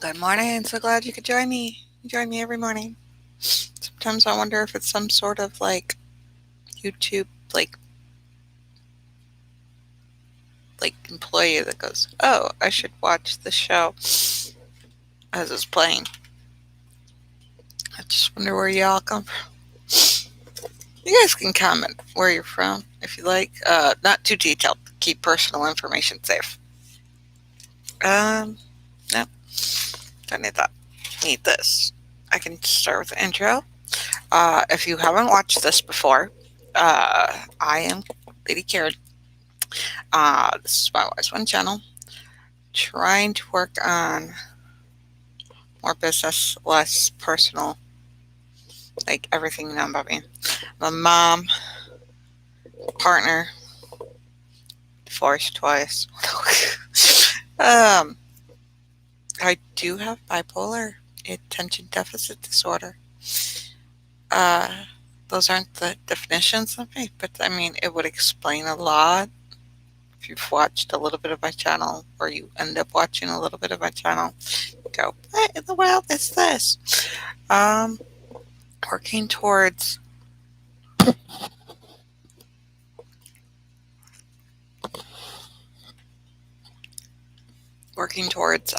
Good morning. So glad you could join me. You join me every morning. Sometimes I wonder if it's some sort of like YouTube like employee that goes, "Oh, I should watch the show as it's playing." I just wonder where y'all come from. You guys can comment where you're from if you like. Not too detailed. Keep personal information safe. No, don't need that. Need this. I can start with the intro. If you haven't watched this before, I am Lady Caren. This is my Wise One channel. Trying to work on more business, less personal, like everything you know about me. I'm a mom, partner, divorced twice. um, I do have bipolar attention deficit disorder. Uh, those aren't the definitions of me, but I mean, it would explain a lot if you've watched a little bit of my channel, or you end up watching a little bit of my channel. Go, what in the world is this? Um, working towards working towards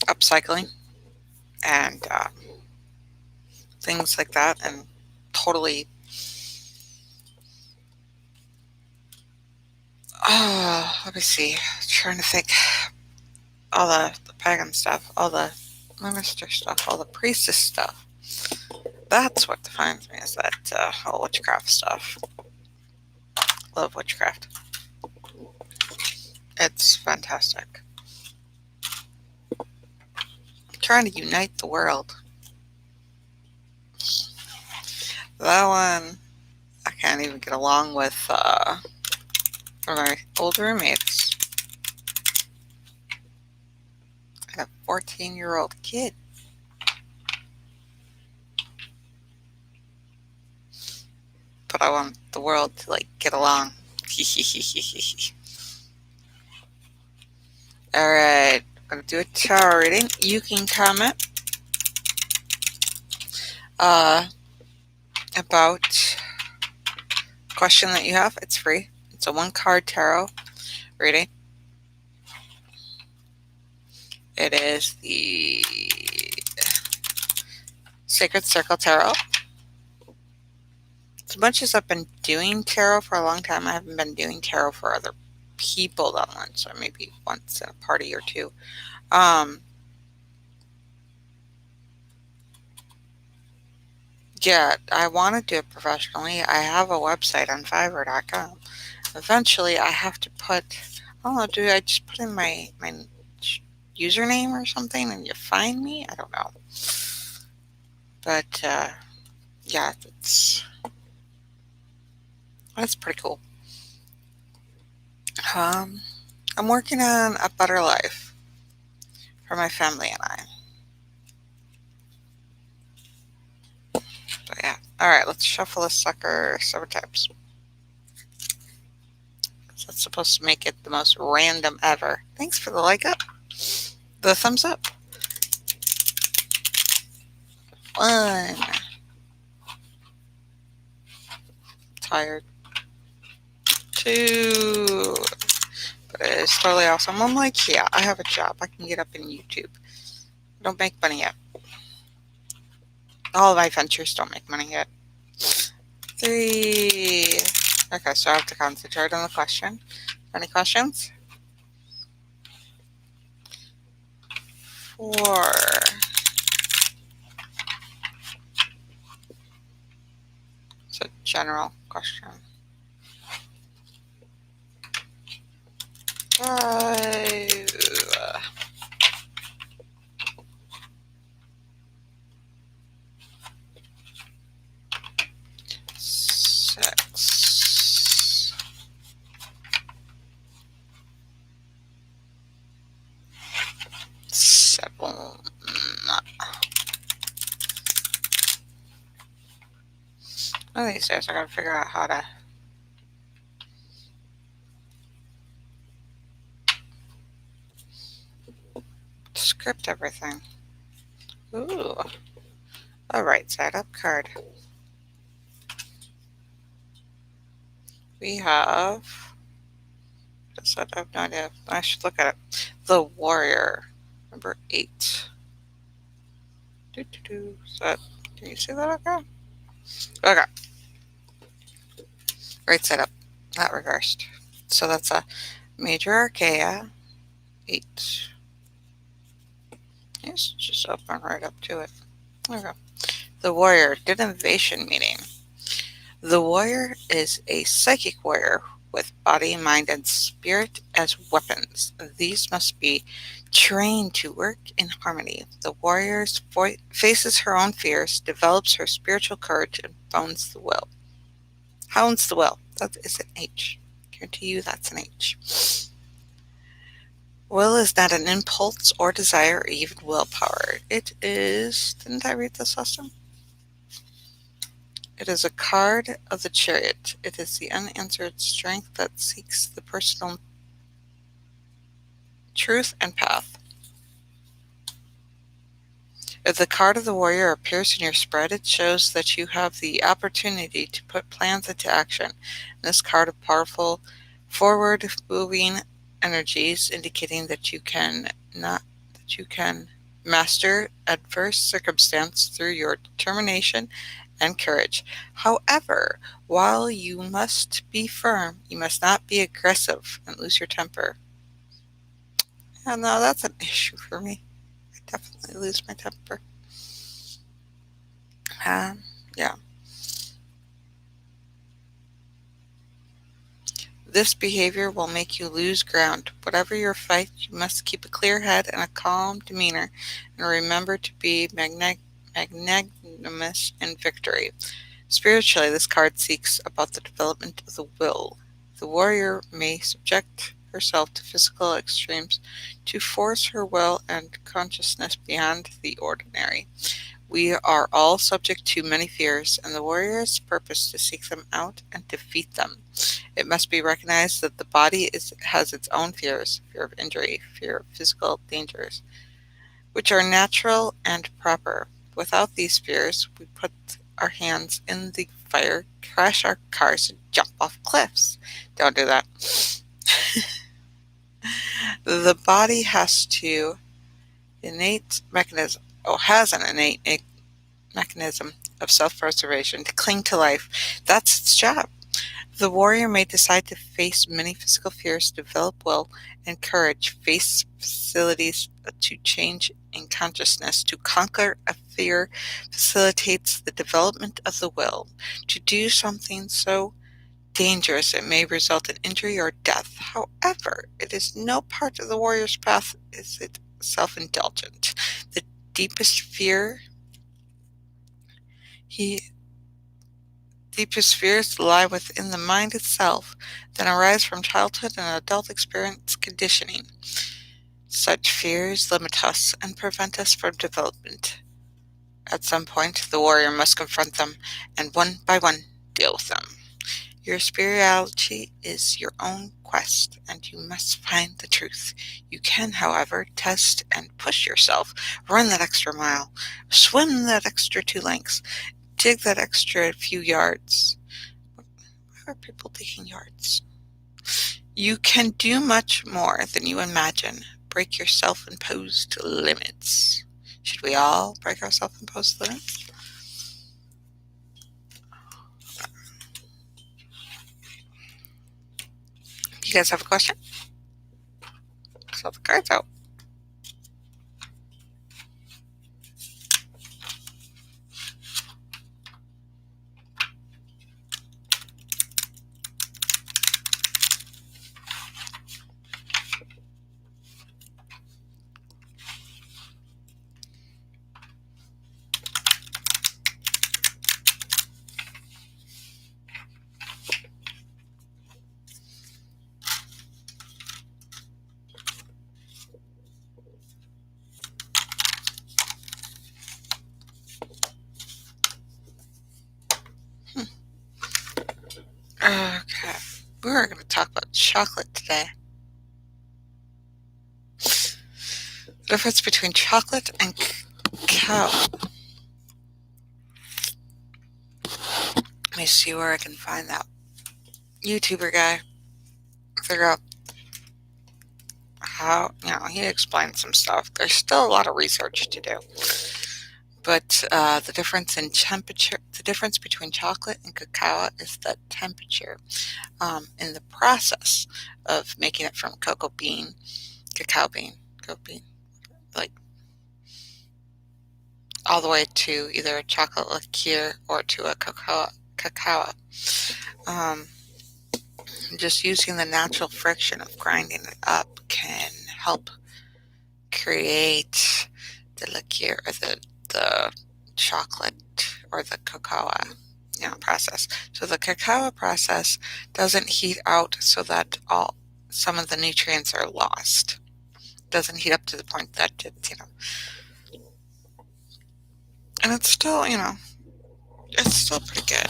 upcycling and things like that, and totally let me see, trying to think, all the pagan stuff, all the minister stuff, all the priestess stuff. That's what defines me, is that whole witchcraft stuff. Love witchcraft. It's fantastic. I'm trying to unite the world. That one I can't even get along with one of my old roommates and a 14-year-old kid. But I want the world to like get along. Alright, I'm gonna do a tarot reading. You can comment about a question that you have. It's free. It's a 1-card tarot reading. It is the Sacred Circle Tarot. As much as I've been doing tarot for a long time, I haven't been doing tarot for other people that much, so maybe once in a party or two. Yeah, I want to do it professionally. I have a website on Fiverr.com. Eventually, I have to put, I don't know, do I just put in my username or something and you find me? I don't know. But yeah, that's pretty cool. I'm working on a better life for my family and I. But yeah. Alright, let's shuffle this sucker 7 times. That's supposed to make it the most random ever. Thanks for the like up. The thumbs up. 1. Tired. 2. But it is totally awesome. I'm like, yeah, I have a job. I can get up in YouTube. I don't make money yet. All of my ventures don't make money yet. 3. Okay, so I have to concentrate on the question. Any questions? 4. It's a general question. 5. 6. 7. One of these days I gotta figure out how to decrypt everything. Ooh, a right side up card. We have, I have no idea. I should look at it. The Warrior, number 8. Is that, can you see that okay? Okay. Right side up, not reversed. So that's a Major Archaea 8. Yes, just open right up to it. Okay. The Warrior, Divination meaning. The warrior is a psychic warrior with body, mind, and spirit as weapons. These must be trained to work in harmony. The warrior faces her own fears, develops her spiritual courage, and hounds the will. Hounds the will. That is an H. I guarantee you that's an H. Will is not an impulse or desire or even willpower. It is... Didn't I read this last time? It is a card of the Chariot. It is the unanswered strength that seeks the personal truth and path. If the card of the Warrior appears in your spread, it shows that you have the opportunity to put plans into action. This card of powerful, forward-moving energies, indicating that you can master adverse circumstance through your determination and courage. However, while you must be firm, you must not be aggressive and lose your temper. Yeah, no, that's an issue for me. I definitely lose my temper. Yeah. This behavior will make you lose ground. Whatever your fight, you must keep a clear head and a calm demeanor, and remember to be magnanimous in victory. Spiritually, this card seeks about the development of the will. The warrior may subject herself to physical extremes to force her will and consciousness beyond the ordinary. We are all subject to many fears, and the warrior's purpose to seek them out and defeat them. It must be recognized that the body has its own fears, fear of injury, fear of physical dangers, which are natural and proper. Without these fears, we put our hands in the fire, crash our cars, and jump off cliffs. Don't do that. The body has an innate mechanism of self-preservation to cling to life. That's its job. The warrior may decide to face many physical fears, develop will and courage, face facilities to change in consciousness. To conquer a fear facilitates the development of the will. To do something so dangerous it may result in injury or death. However, it is no part of the warrior's path is it self-indulgent. The deepest fears lie within the mind itself, then arise from childhood and adult experience conditioning. Such fears limit us and prevent us from development. At some point, the warrior must confront them and one by one deal with them. Your spirituality is your own quest, and you must find the truth. You can, however, test and push yourself, run that extra mile, swim that extra 2 lengths, dig that extra few yards. Why are people digging yards? You can do much more than you imagine. Break your self-imposed limits. Should we all break our self-imposed limits? You guys have a question? So the cards out. Okay, we're going to talk about chocolate today. Difference between chocolate and cacao. Let me see where I can find that YouTuber guy. Figure out how, he explained some stuff. There's still a lot of research to do. But the difference in temperature, the difference between chocolate and cacao is the temperature in the process of making it from cacao bean, like all the way to either a chocolate liqueur or to a cacao. Um, just using the natural friction of grinding it up can help create the liqueur or the chocolate or the cocoa process. So the cacao process doesn't heat out so that some of the nutrients are lost. It doesn't heat up to the point that and it's still, it's still pretty good.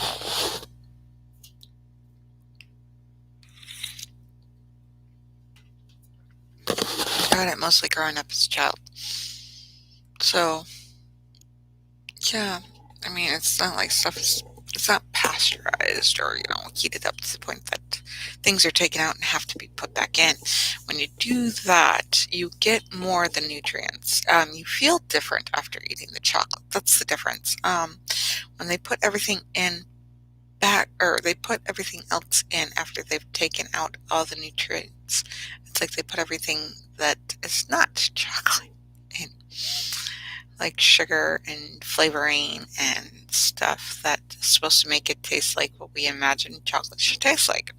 I had it mostly growing up as a child. So, yeah, I mean, it's not like it's not pasteurized or, heated up to the point that things are taken out and have to be put back in. When you do that, you get more of the nutrients. You feel different after eating the chocolate. That's the difference. When they put everything in back, or they put everything else in after they've taken out all the nutrients, it's like they put everything that is not chocolate in, like sugar and flavoring and stuff that is supposed to make it taste like what we imagine chocolate should taste like.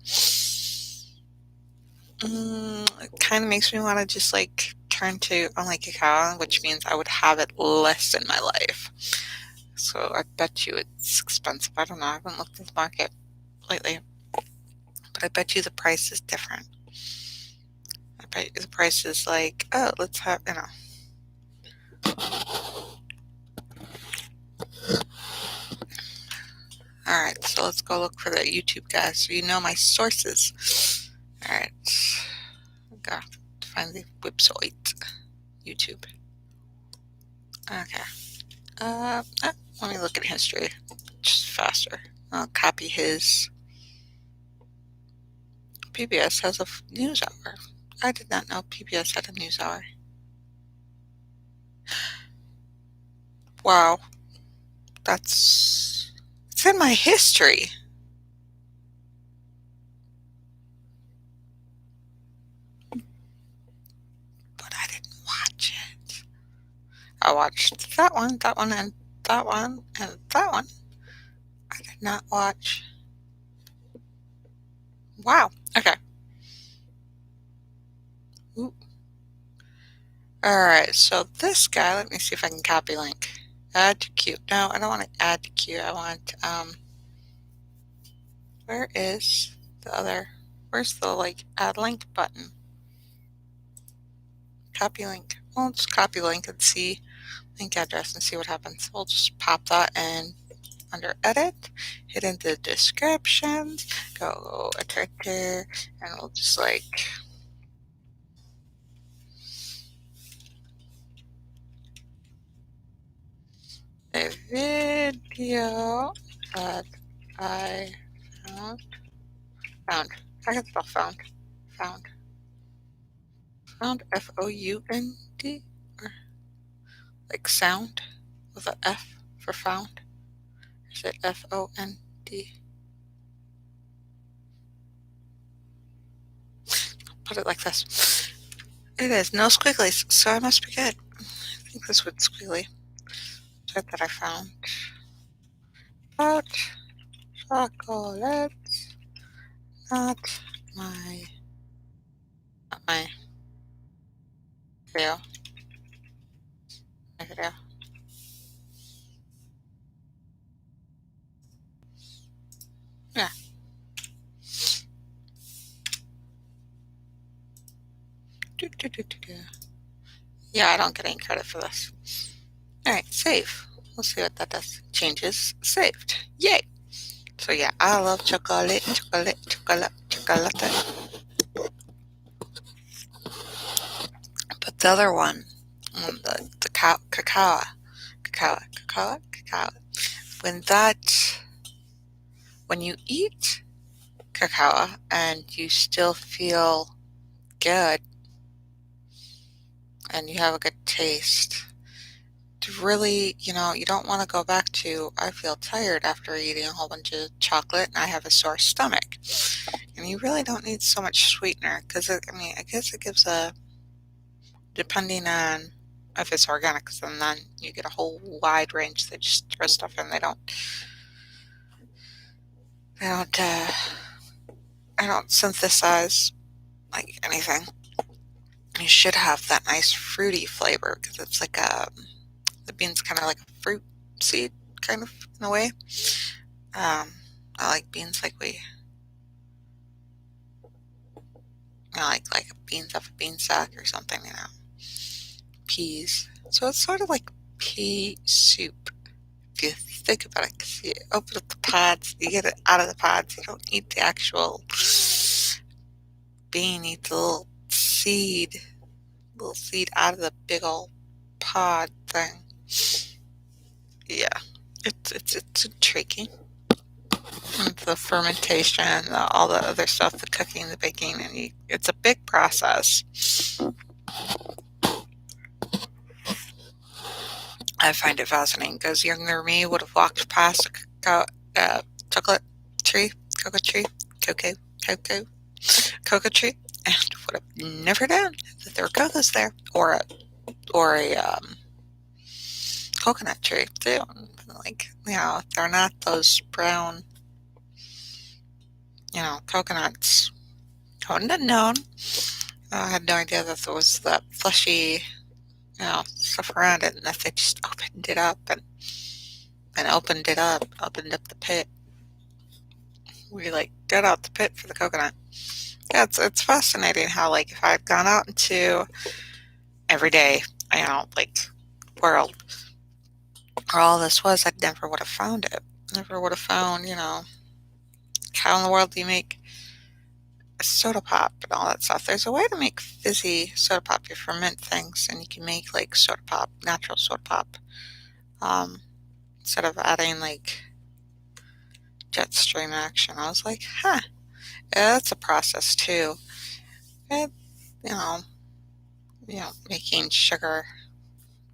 It kind of makes me want to just like turn to only cacao, which means I would have it less in my life. So I bet you it's expensive. I don't know. I haven't looked at the market lately, but I bet you the price is different. I bet you the price is like, oh, let's have, Alright, so let's go look for the YouTube guys so you know my sources. Alright, go find the website. YouTube. Okay. Let me look at history. Just faster. I'll copy his. PBS has a news hour. I did not know PBS had a news hour. Wow. It's in my history. But I didn't watch it. I watched that one, and that one, and that one. I did not watch. Wow. Okay. Ooh. Alright, so this guy, let me see if I can copy link. Add to queue. No, I don't want to add to queue. I want, where is the other, where's the, add link button? Copy link. We'll just copy link and see, link address and see what happens. We'll just pop that in under edit, hit into descriptions, go right there, and we'll just a video that I found. I can spell found. Found F-O-U-N-D, or like sound with an F for found. Is it F-O-N-D? Put it like this. It is no squigglies, so I must be good. I think this would squiggly. That I found about chocolate. Not my video. My video. Yeah. Yeah, I don't get any credit for this. Alright, save. We'll see what that does. Changes saved. Yay! So yeah, I love chocolate. But the other one the cacao. When that, when you eat cacao and you still feel good and you have a good taste, to really, you don't want to go back to, I feel tired after eating a whole bunch of chocolate and I have a sore stomach. And you really don't need so much sweetener because, I guess it gives a, depending on if it's organic, because then you get a whole wide range. They just throw stuff in. They don't, I don't synthesize like anything. You should have that nice fruity flavor because it's like the bean's kind of like a fruit seed, kind of in a way. I like beans like like beans off a bean sack or something, peas. So it's sort of like pea soup if you think about it. Because you open up the pods, you get it out of the pods. You don't eat the actual bean. You eat the little seed out of the big old pod thing. Yeah, it's intriguing. And the fermentation, all the other stuff, the cooking, the baking, and it's a big process. I find it fascinating because younger me would have walked past a chocolate tree, cocoa tree, cocoa, cocoa tree, and would have never known that there were cocos there, or a coconut tree too. Like, they're not those brown, coconuts. I wouldn't have known. I had no idea that there was that fleshy, stuff around it, and if they just opened it up and opened up the pit. We like got out the pit for the coconut. Yeah, it's fascinating how, like, if I had gone out into everyday, like, world where all this was, I never would have found it. Never would have found, how in the world do you make a soda pop and all that stuff. There's a way to make fizzy soda pop. You ferment things and you can make like soda pop, natural soda pop, instead of adding like jet stream action. I was like, huh, yeah, that's a process too. And, you know, making sugar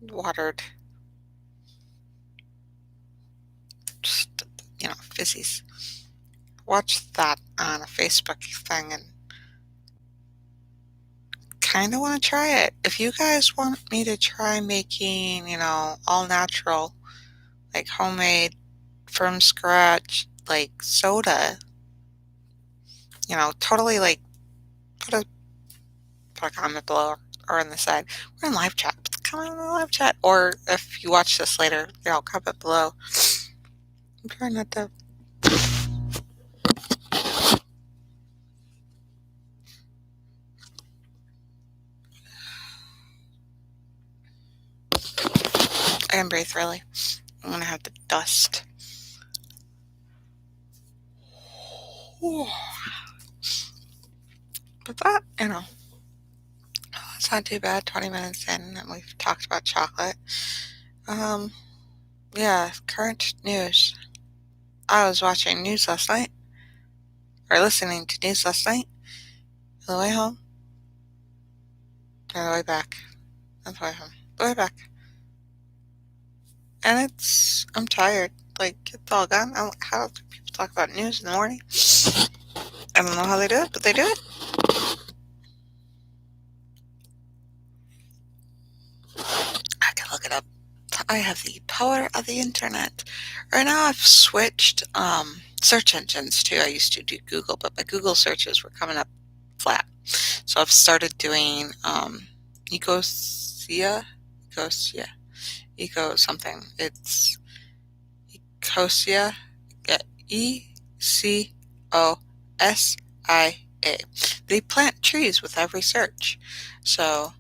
watered, just, fizzies. Watched that on a Facebook thing and kind of want to try it. If you guys want me to try making, all natural, like homemade, from scratch, like soda, totally like put a comment below or on the side. We're in live chat. Put the comment in the live chat. Or if you watch this later, comment below. I'm trying not to. I can breathe really. I'm gonna have the dust. But that, it's not too bad. 20 minutes in, and we've talked about chocolate. Yeah, current news. I was watching news last night, or listening to news last night, on the way home, on the way back, on the way home, the way back. And I'm tired. Like, it's all gone. How do people talk about news in the morning? I don't know how they do it, but they do it. I can look it up. I have the power of the internet. Right now I've switched search engines too. I used to do Google, but my Google searches were coming up flat. So I've started doing Ecosia, Eco something. It's Ecosia, ECOSIA. They plant trees with every search. So,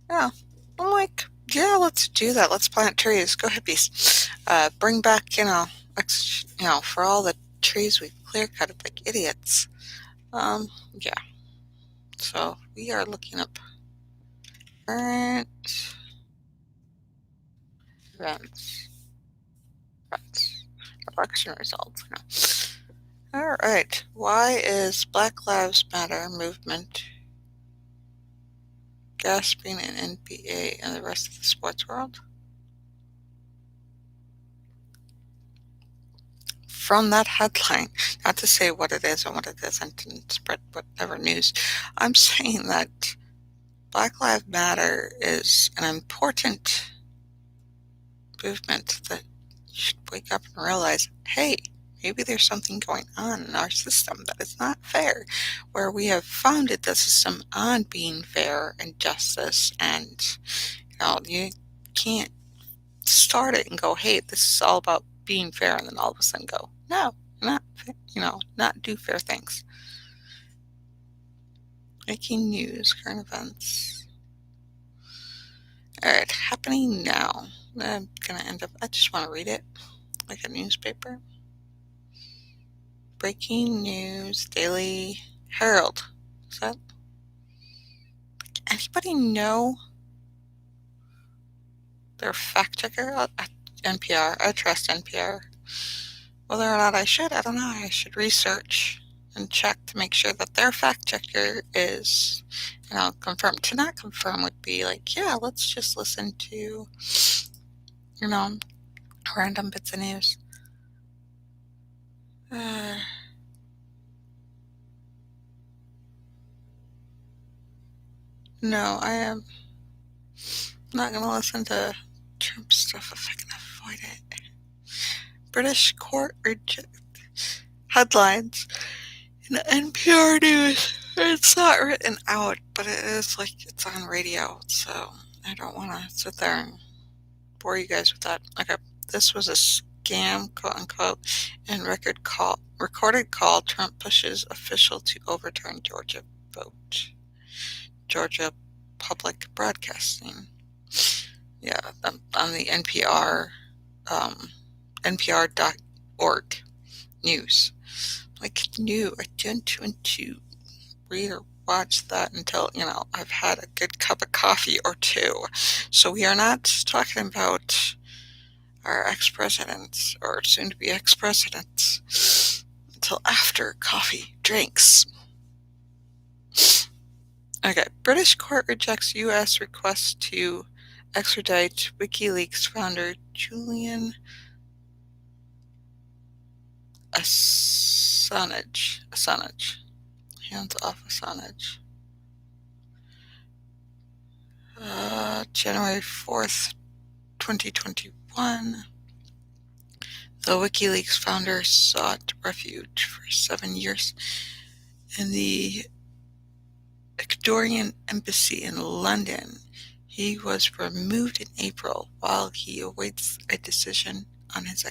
yeah, I'm like, yeah, let's do that. Let's plant trees. Go hippies. Bring back, for all the trees we've clear cut like idiots. Yeah. So we are looking up current events. Election results. No. All right. Why is Black Lives Matter movement gasping in NBA and the rest of the sports world? From that headline, not to say what it is and what it isn't and spread whatever news, I'm saying that Black Lives Matter is an important movement that you should wake up and realize, hey, maybe there's something going on in our system that is not fair, where we have founded the system on being fair and justice, and you can't start it and go, hey, this is all about being fair, and then all of a sudden go, no, not, not do fair things. Making news, current events. All right, happening now. I'm gonna end up, I just want to read it like a newspaper. Breaking news, Daily Herald. Is that? Anybody know their fact checker at NPR? I trust NPR. Whether or not I should, I don't know. I should research and check to make sure that their fact checker is, confirmed. To not confirm would be like, yeah, let's just listen to, random bits of news. No, I am not going to listen to Trump stuff if I can avoid it. British court headlines in the NPR news. It's not written out, but it is like it's on radio, so I don't want to sit there and bore you guys with that. Okay, this was a scam, quote unquote, and recorded call. Trump pushes official to overturn Georgia vote. Georgia Public Broadcasting. Yeah, on the NPR, NPR.org news. Like, new, I didn't want to read or watch that until, I've had a good cup of coffee or two. So we are not talking about our ex-presidents or soon-to-be ex-presidents until after coffee drinks. Okay, British court rejects U.S. request to extradite WikiLeaks founder Julian Assange. Hands off Assange. January 4th, 2021. The WikiLeaks founder sought refuge for 7 years in the Ecuadorian embassy in London. He was removed in April while he awaits a decision on his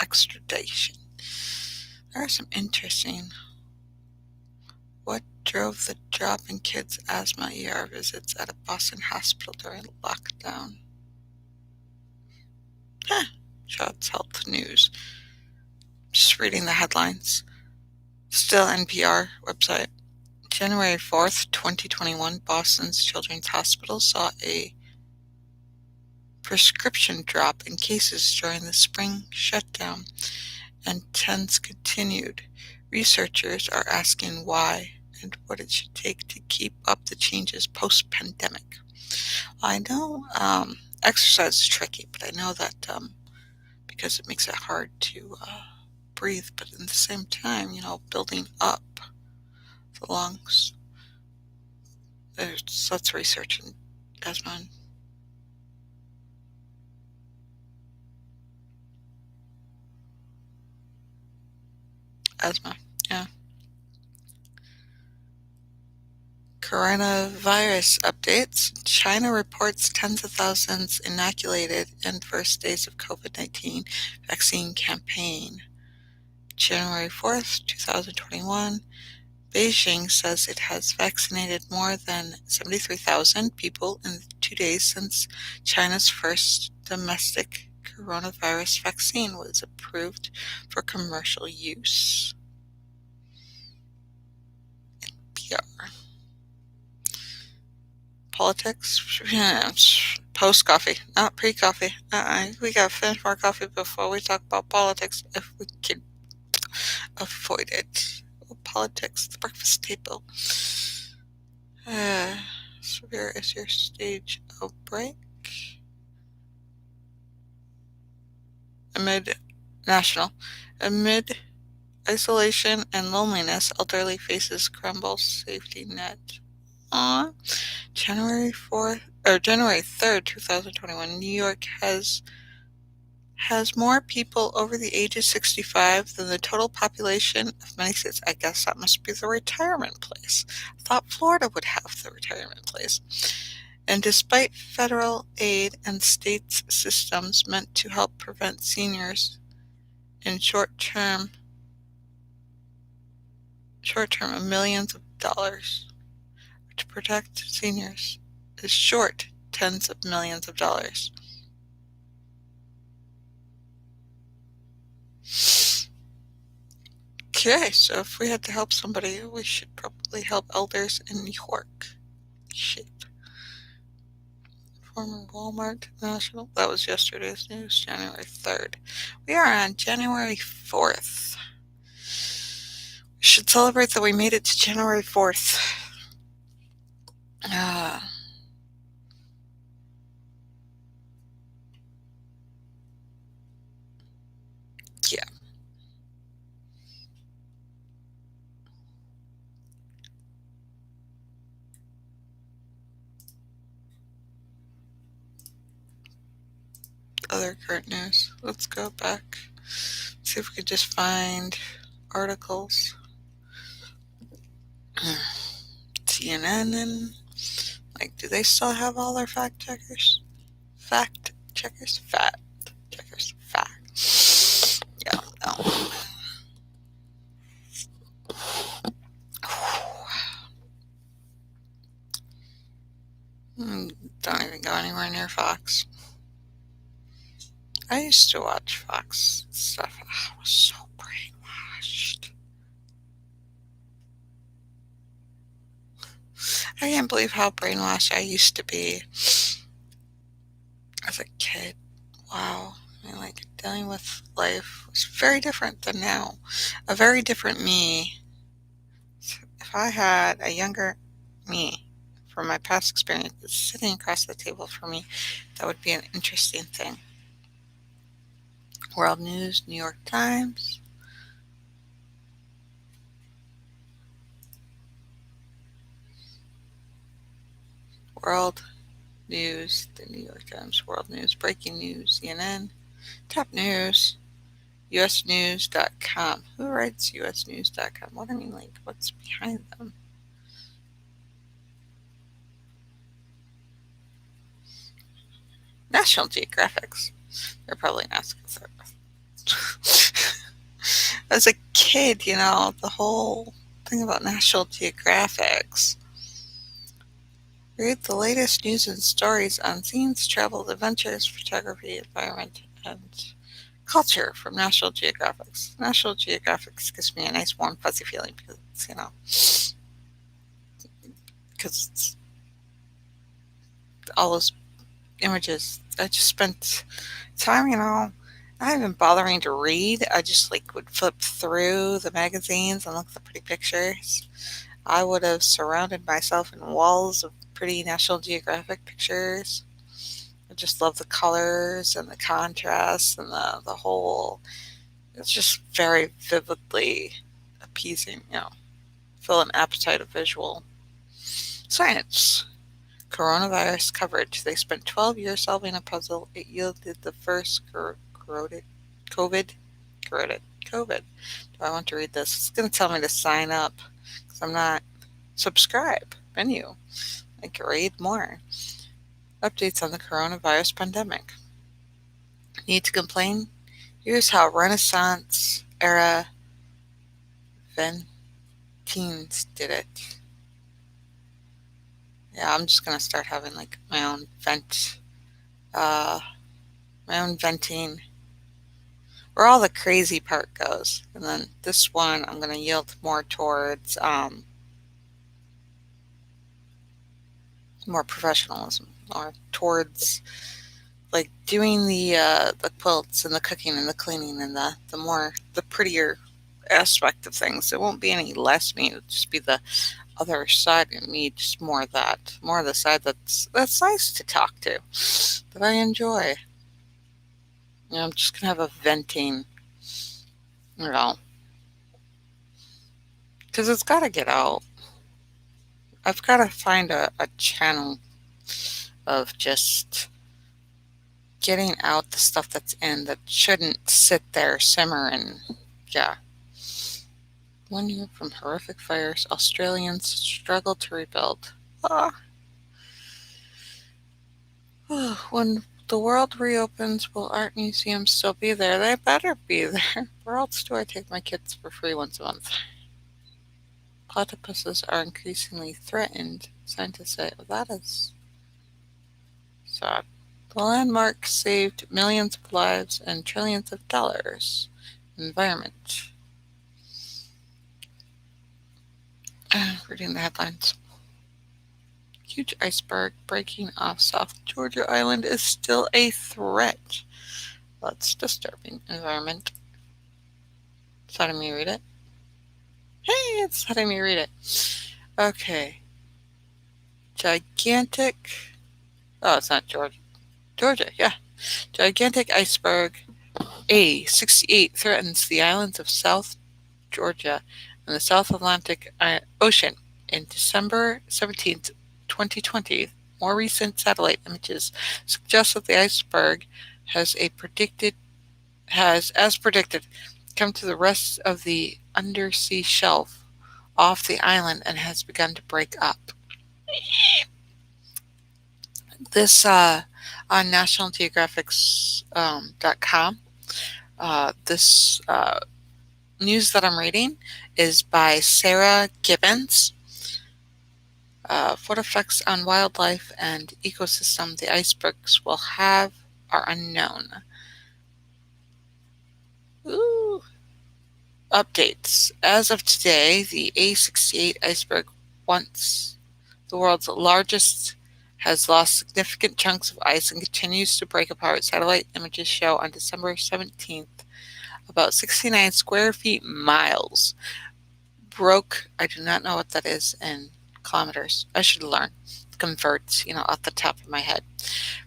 extradition. There are some interesting. What drove the drop in kids' asthma ER visits at a Boston hospital during lockdown? Shots Health News. Just reading the headlines. Still NPR website. January 4th, 2021, Boston's Children's Hospital saw a prescription drop in cases during the spring shutdown, and trends continued. Researchers are asking why and what it should take to keep up the changes post-pandemic. I know exercise is tricky, but I know that because it makes it hard to breathe, but at the same time, building up the lungs. Let's research in Desmond. Asthma, yeah. Coronavirus updates. China reports tens of thousands inoculated in first days of COVID-19 vaccine campaign. January 4th, 2021. Beijing says it has vaccinated more than 73,000 people in 2 days since China's first domestic coronavirus vaccine was approved for commercial use. NPR. Politics. Post coffee, not pre coffee. We gotta finish more coffee before we talk about politics if we can avoid it. Politics, the breakfast table. Uh, Severe is your stage outbreak. Amid national. Amid isolation and loneliness, elderly faces crumble safety net. On January 3rd, 2021, New York has more people over the age of 65 than the total population of many states. I guess that must be the retirement place. I thought Florida would have the retirement place. And despite federal aid and states' systems meant to help prevent seniors in short-term of millions of dollars, to protect seniors is short tens of millions of dollars. Okay, so if we had to help somebody, we should probably help elders in New York. Shit. Former Walmart National. That was yesterday's news, January 3rd. We are on January 4th. We should celebrate that we made it to January 4th. Yeah. Other current news. Let's go back. See if we could just find articles. CNN and do they still have all their fact checkers? Fact checkers? Fact checkers. Fact. Yeah, no. Don't even go anywhere near Fox. I used to watch Fox stuff. I was so brainwashed. I can't believe how brainwashed I used to be as a kid. Wow. Dealing with life was very different than now. A very different me. If I had a younger me from my past experiences sitting across the table from me, that would be an interesting thing. World News, New York Times. World News, the New York Times, World News, Breaking News, CNN, Top News, usnews.com. Who writes usnews.com? What I mean, what's behind them? National Geographics. They're probably not. As a kid, the whole thing about National Geographics. Read the latest news and stories on scenes, travel, adventures, photography, environment, and culture from National Geographic. National Geographic gives me a nice, warm, fuzzy feeling because it's all those images. I just spent time, not even bothering to read. I just would flip through the magazines and look at the pretty pictures. I would have surrounded myself in walls of pretty National Geographic pictures. I just love the colors and the contrast and the whole. It's just very vividly appeasing, fill an appetite of visual. Science. Coronavirus coverage. They spent 12 years solving a puzzle. It yielded the first COVID. Do I want to read this? It's going to tell me to sign up because I'm not. Subscribe. Menu. Read more. Updates on the coronavirus pandemic. Need to complain? Here's how Renaissance era Ventines did it. Yeah, I'm just gonna start having my own venting, where all the crazy part goes. And then this one, I'm gonna yield more towards more professionalism, or towards like doing the quilts and the cooking and the cleaning and the prettier aspect of things. It won't be any less me. It'll just be the other side of me, just more of the side that's nice to talk to, that I enjoy. I'm just gonna have a venting, you know, because it's got to get out. I've got to find a channel of just getting out the stuff that's in that shouldn't sit there simmering. Yeah. 1 year from horrific fires, Australians struggle to rebuild. Ah. When the world reopens, will art museums still be there? They better be there. Where else do I take my kids for free once a month? Platypuses are increasingly threatened. Scientists say, well, that is sad. The landmark saved millions of lives and trillions of dollars. Environment. Reading the headlines. Huge iceberg breaking off South Georgia Island is still a threat. That's disturbing. Environment. It's letting me read it. Hey, it's letting me read it. Okay. Gigantic. Oh, it's not Georgia. Georgia, yeah. Gigantic iceberg A68 threatens the islands of South Georgia and the South Atlantic Ocean. In December 17th, 2020, more recent satellite images suggest that the iceberg has, as predicted, come to the rest of the undersea shelf off the island and has begun to break up. This on nationalgeographics.com. This news that I'm reading is by Sarah Gibbons. What effects on wildlife and ecosystem the icebergs will have are unknown. Ooh. Updates. As of today, the A68 iceberg, once the world's largest, has lost significant chunks of ice and continues to break apart. Satellite images show on December 17th about 69 square feet miles broke. I do not know what that is in kilometers. I should learn. Converts, off the top of my head.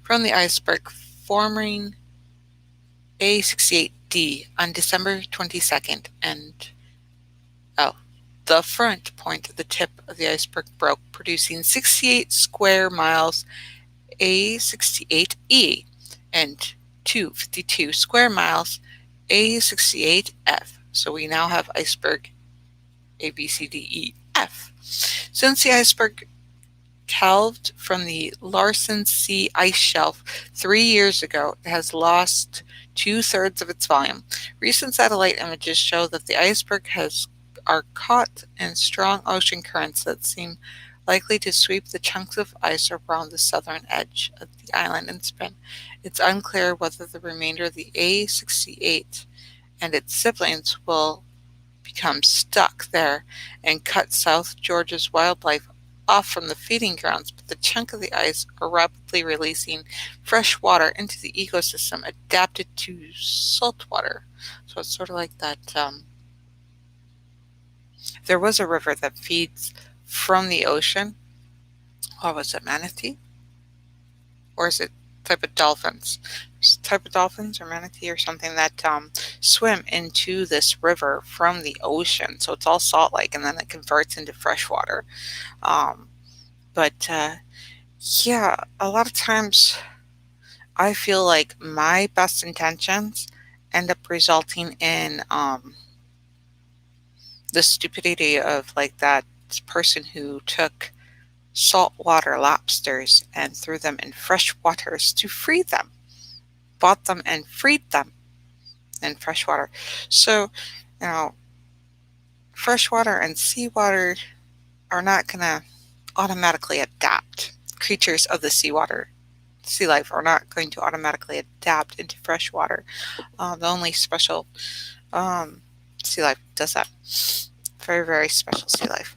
From the iceberg forming A68D on December 22nd, and the front point of the tip of the iceberg broke, producing 68 square miles A68E and 252 square miles A68F. So we now have iceberg ABCDEF. Since the iceberg calved from the Larsen C ice shelf 3 years ago, it has lost 2/3 of its volume. Recent satellite images show that the iceberg are caught in strong ocean currents that seem likely to sweep the chunks of ice around the southern edge of the island and spin. It's unclear whether the remainder of the A68 and its siblings will become stuck there and cut South Georgia's wildlife off from the feeding grounds, but the chunk of the ice are rapidly releasing fresh water into the ecosystem adapted to salt water. So it's sort of like that. There was a river that feeds from the ocean. What was it, manatee? Or is it type of dolphins? Type of dolphins or manatee or something that swim into this river from the ocean. So it's all salt-like, and then it converts into fresh water. Yeah, a lot of times I feel like my best intentions end up resulting in the stupidity of like that person who took saltwater lobsters and threw them in fresh waters to free them, bought them and freed them in fresh water. So, freshwater and seawater are not going to automatically adapt. Creatures of the sea life are not going to automatically adapt into fresh water. The only special sea life does that. Very, very special sea life.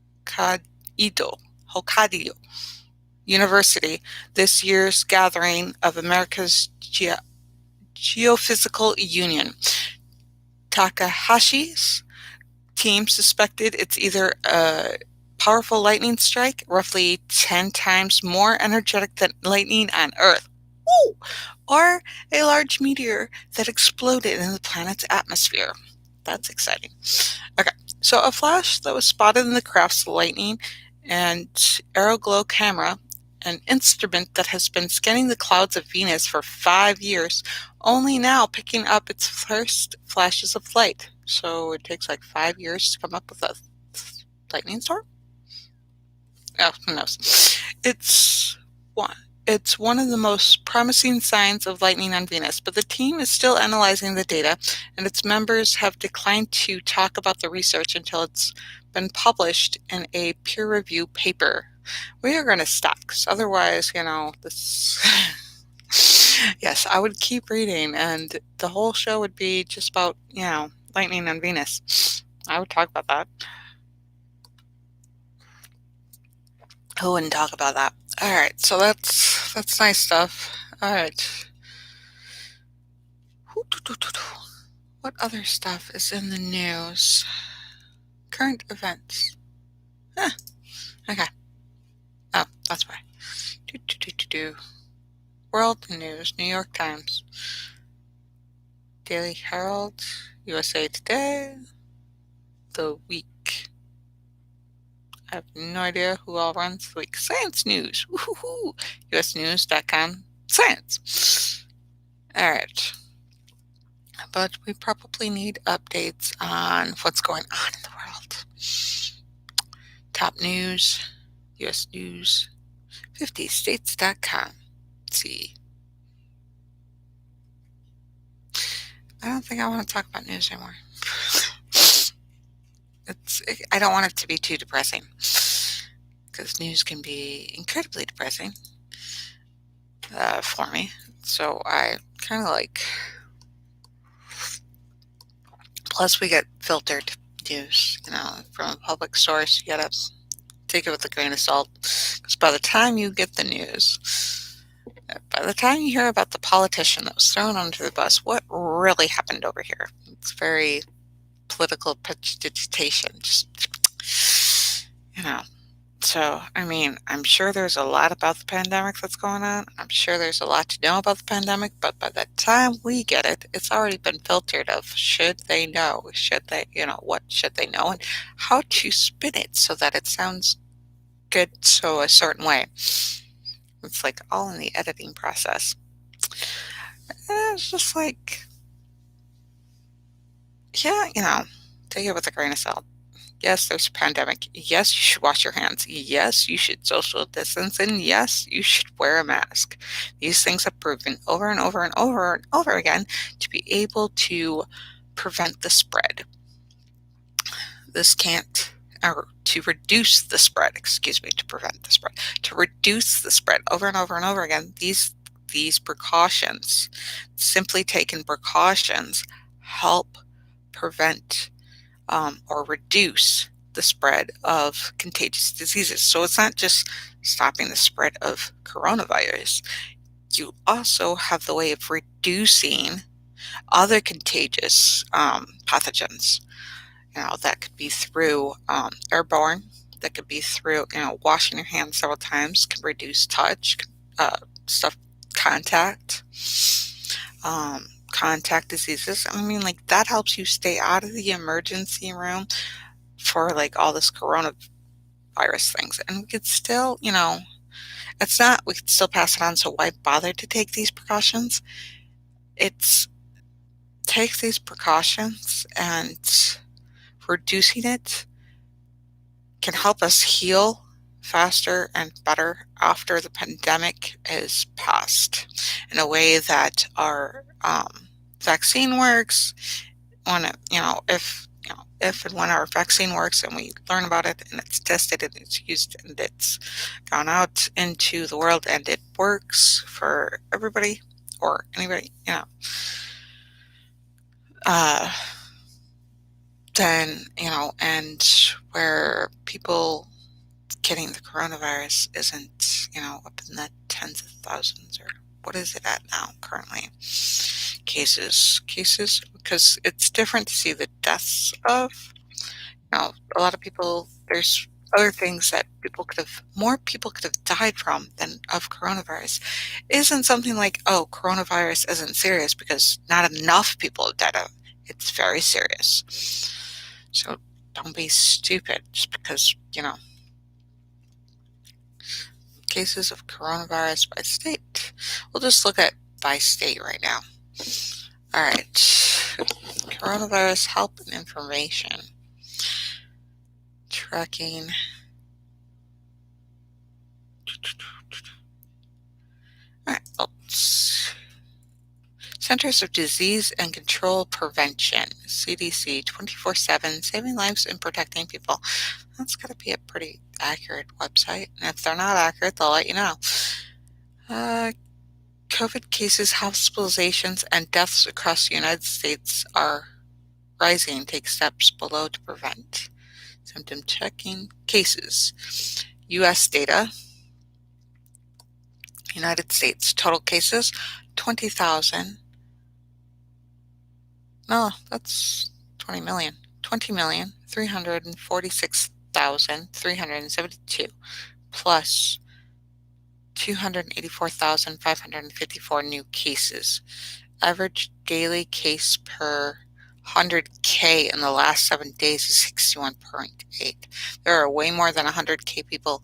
Hokkaido University, this year's gathering of America's Geophysical Union. Takahashi's team suspected it's either a powerful lightning strike, roughly 10 times more energetic than lightning on Earth, or a large meteor that exploded in the planet's atmosphere. That's exciting. Okay, so a flash that was spotted in the craft's lightning and aeroglow camera, an instrument that has been scanning the clouds of Venus for 5 years, only now picking up its first flashes of light. So it takes like 5 years to come up with a lightning storm? Oh, who knows? It's one. It's one of the most promising signs of lightning on Venus, but the team is still analyzing the data, and its members have declined to talk about the research until it's been published in a peer-reviewed paper. We are going to stop, because otherwise, this... Yes, I would keep reading, and the whole show would be just about, lightning on Venus. I would talk about that. Who wouldn't talk about that? All right, so that's nice stuff. All right. What other stuff is in the news? Current events. Okay. Oh, that's why. World news, New York Times, Daily Herald, USA Today, The Week. I have no idea who all runs The Week. Science News, woohoo! USnews.com, science. All right. But we probably need updates on what's going on in the world. Top news, US News, 50states.com. Let's see. I don't think I want to talk about news anymore. I don't want it to be too depressing, because news can be incredibly depressing for me. So I kind of like... Plus, we get filtered news, from a public source. You gotta take it with a grain of salt, because by the time you get the news, by the time you hear about the politician that was thrown under the bus, what really happened over here? It's very political precipitation, So, I'm sure there's a lot about the pandemic that's going on. I'm sure there's a lot to know about the pandemic, but by the time we get it, it's already been filtered of should they know, what should they know, and how to spin it so that it sounds good so a certain way. It's like all in the editing process. And it's just like, yeah, take it with a grain of salt. Yes, there's a pandemic. Yes, you should wash your hands. Yes, you should social distance. And yes, you should wear a mask. These things have proven over and over and over and over again to be able to prevent the spread. Or to reduce the spread, to prevent the spread. To reduce the spread over and over and over again, these precautions, simply taken precautions, help prevent or reduce the spread of contagious diseases. So it's not just stopping the spread of coronavirus. You also have the way of reducing other contagious pathogens. That could be through airborne. That could be through, washing your hands several times can reduce touch, contact. Contact diseases. That helps you stay out of the emergency room for all this coronavirus things. And we could still, we could still pass it on. So why bother to take these precautions? Take these precautions, and reducing it can help us heal faster and better after the pandemic is past, in a way that our vaccine works. If and when our vaccine works and we learn about it and it's tested and it's used and it's gone out into the world and it works for everybody or anybody, then, and where people kidding, the coronavirus isn't, up in the tens of thousands, or what is it at now currently? Cases, because it's different to see the deaths of, a lot of people, there's other things that more people could have died from than of coronavirus. It isn't something like, oh, coronavirus isn't serious because not enough people have died of it. It's very serious. So don't be stupid just because, cases of coronavirus by state. We'll just look at by state right now. All right. Coronavirus help and information. Tracking. All right. Centers of Disease and Control Prevention, CDC, 24/7, saving lives and protecting people. That's got to be a pretty accurate website. And if they're not accurate, they'll let you know. COVID cases, hospitalizations, and deaths across the United States are rising. Take steps below to prevent. Symptom checking. Cases. U.S. data. United States. Total cases, 20,000. No, that's 20 million. 20,346,372 plus 284,554 new cases. Average daily case per 100K in the last 7 days is 61.8. There are way more than 100K people,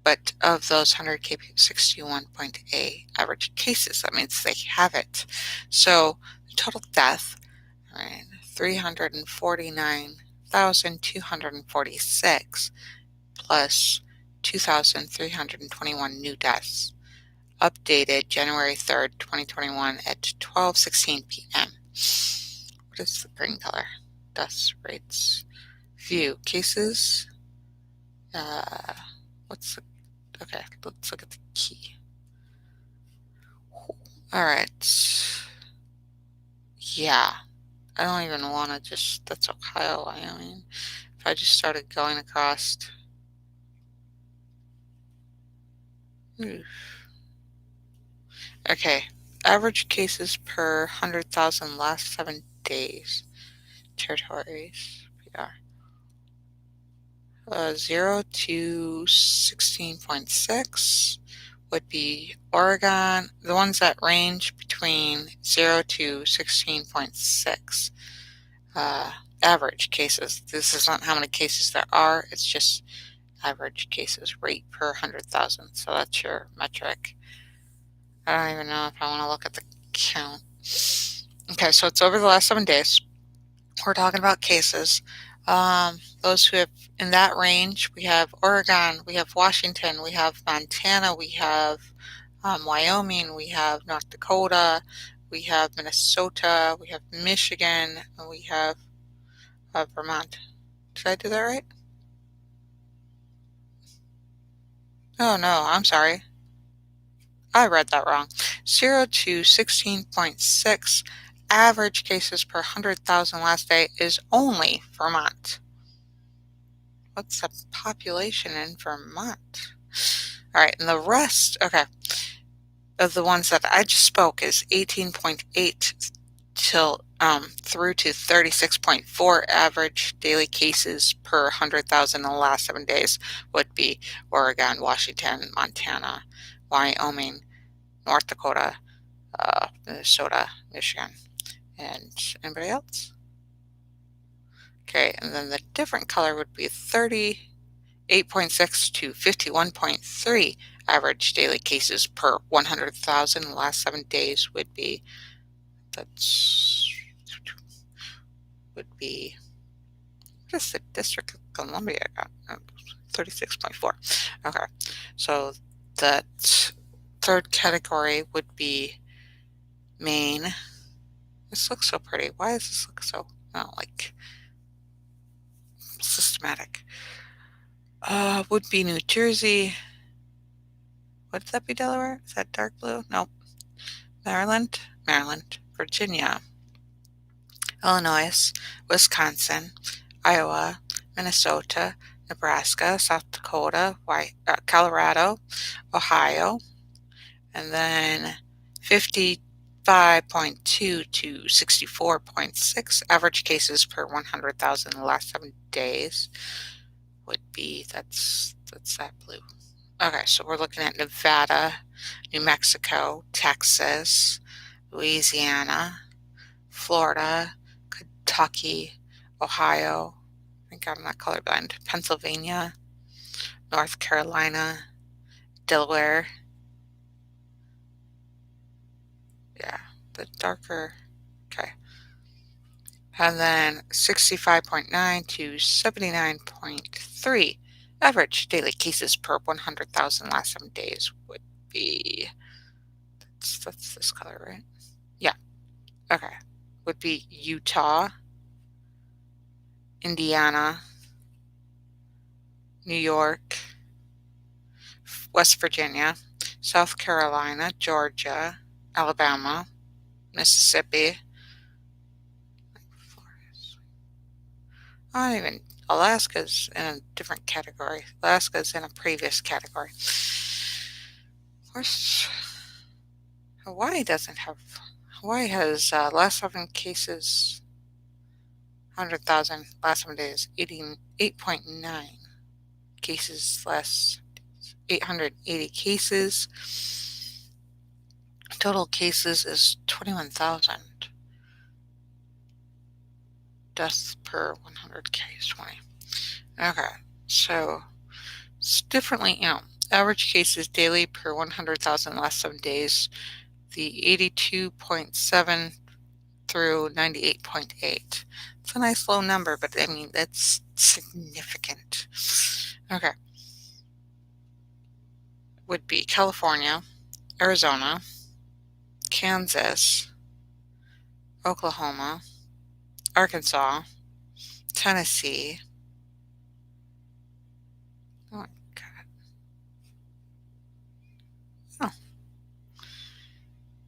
but of those 100K people, 61.8 average cases. That means they have it. So total death, 349,246 plus 2,321 new deaths. Updated January 3rd, 2021 at 12:16 p.m. What is the green color? Death rates. View cases. Okay, let's look at the key. All right. Yeah. I don't even want to that's Ohio, Wyoming. If I just started going across. Okay. Average cases per 100,000 last 7 days. Territories. PR. 0 to 16.6 would be Oregon. The ones that range between 0 to 16.6. Average cases. This is not how many cases there are. It's just average cases rate per 100,000. So that's your metric. I don't even know if I want to look at the count. Okay, so it's over the last 7 days. We're talking about cases. Those who have in that range, we have Oregon, we have Washington, we have Montana, we have Wyoming, we have North Dakota, we have Minnesota, we have Michigan, and we have Vermont. Did I do that right? Oh no, I'm sorry. I read that wrong. 0 to 16.6 average cases per 100,000 last day is only Vermont. What's the population in Vermont? All right, and the rest, okay, of the ones that I just spoke is 18.8 till through to 36.4 average daily cases per 100,000 in the last 7 days would be Oregon, Washington, Montana, Wyoming, North Dakota, Minnesota, Michigan, and anybody else? Okay, and then the different color would be 38.6 to 51.3 average daily cases per 100,000 in the last 7 days would be, what is the District of Columbia got? 36.4. Okay, so that third category would be Maine. This looks so pretty. Why does this look so not like systematic? Would be New Jersey. Would that be Delaware? Is that dark blue? Nope. Maryland, Virginia, Illinois, Wisconsin, Iowa, Minnesota, Nebraska, South Dakota, Colorado, Ohio, and then 55.2 to 64.6 average cases per 100,000 in the last 7 days would be, that's that blue. Okay, so we're looking at Nevada, New Mexico, Texas, Louisiana, Florida, Kentucky, Ohio, thank God I'm not colorblind, Pennsylvania, North Carolina, Delaware. Yeah, the darker, okay. And then 65.9 to 79.3 average daily cases per 100,000 last 7 days would be, that's this color, right? Yeah, okay. Would be Utah, Indiana, New York, West Virginia, South Carolina, Georgia, Alabama, Mississippi. I don't even, Alaska's in a different category. Alaska's in a previous category. Of course, Hawaii doesn't have, Hawaii has last 7 cases, 100,000, last 7 days, 8.9 cases, less 880 cases. Total cases is 21,000. Deaths per 100K is 20. Okay, so it's differently, average cases daily per 100,000 last 7 days, the 82.7 through 98.8. It's a nice low number, but I mean, that's significant. Okay. Would be California, Arizona, Kansas, Oklahoma, Arkansas, Tennessee. Oh my God. Oh.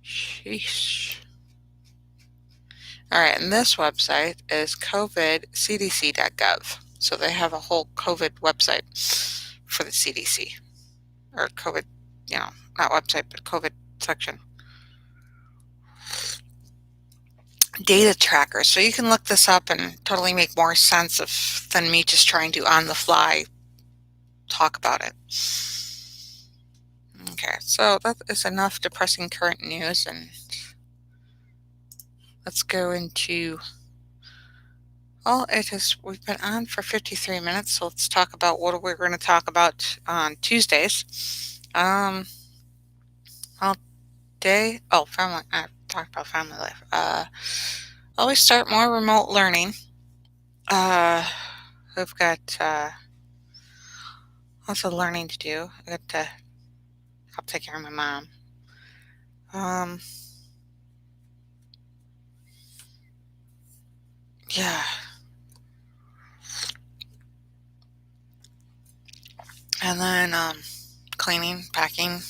Sheesh. All right, and this website is covidcdc.gov. So they have a whole COVID website for the CDC, or COVID, not website, but COVID section. Data tracker. So you can look this up and totally make more sense than me just trying to on the fly talk about it. Okay, so that is enough depressing current news, and let's go into, well, we've been on for 53 minutes, so let's talk about what we're going to talk about on Tuesdays. Well, family, I talked about family life. Always start more remote learning. We've got lots of learning to do. I got to help take care of my mom. Yeah. And then cleaning, packing.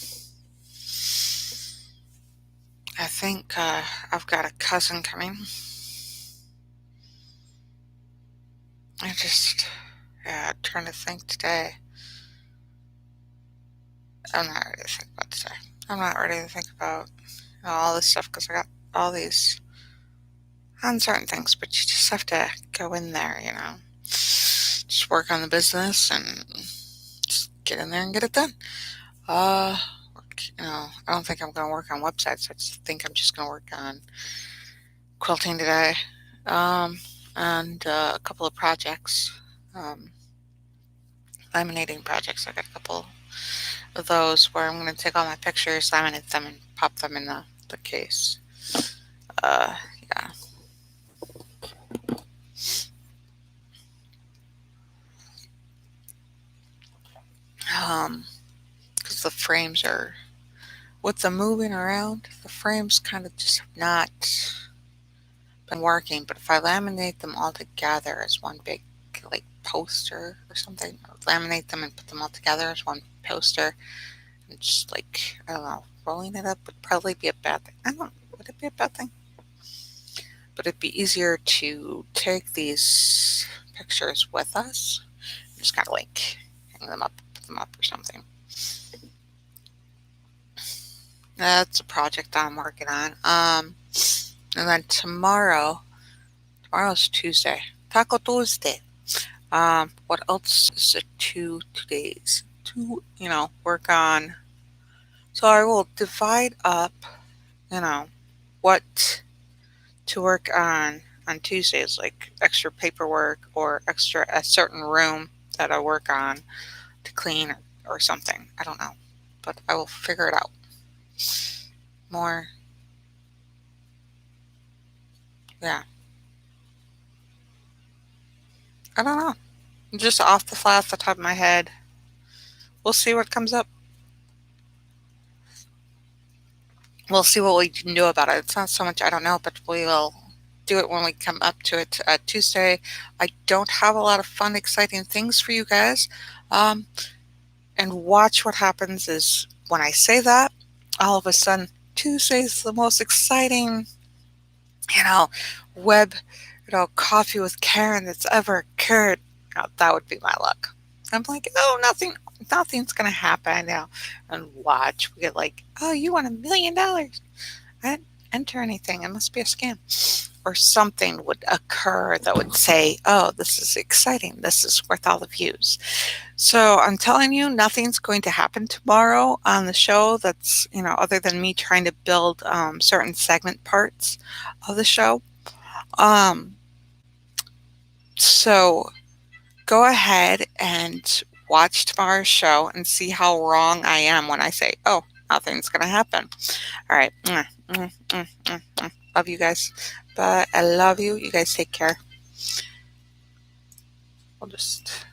I think I've got a cousin coming. Trying to think today. I'm not ready to think about today. I'm not ready to think about all this stuff because I got all these uncertain things, but you just have to go in there, just work on the business and just get in there and get it done. I don't think I'm going to work on websites. I just think I'm just going to work on quilting today, and a couple of projects, laminating projects. I got a couple of those where I'm going to take all my pictures, laminate them, and pop them in the case. Yeah. Because the frames are, with the moving around, the frames kind of just have not been working. But if I laminate them all together as one big, like, poster or something, or laminate them and put them all together as one poster, and just, like, I don't know, rolling it up would probably be a bad thing. Would it be a bad thing? But it'd be easier to take these pictures with us. Just gotta like hang them up, put them up or something. That's a project I'm working on. And then tomorrow's Tuesday, Taco Tuesday. What else is it? Two days to work on. So I will divide up, what to work on Tuesdays, like extra paperwork or extra a certain room that I work on to clean or something. I don't know, but I will figure it out. More, yeah. I don't know. Just off the top of my head. We'll see what comes up. We'll see what we can do about it. It's not so much I don't know, but we will do it when we come up to it. Tuesday, I don't have a lot of fun, exciting things for you guys. Um, and watch what happens is when I say that, all of a sudden, Tuesday's the most exciting, you know, web, coffee with Caren that's ever occurred. That would be my luck. I'm like, oh, nothing's gonna happen now. And watch, we get like, oh, you won $1 million. I didn't enter anything. It must be a scam. Or something would occur that would say, oh, this is exciting. This is worth all the views. So I'm telling you, nothing's going to happen tomorrow on the show that's, other than me trying to build certain segment parts of the show. So go ahead and watch tomorrow's show and see how wrong I am when I say, oh, nothing's going to happen. All right. Love you guys. But I love you. You guys take care. We'll just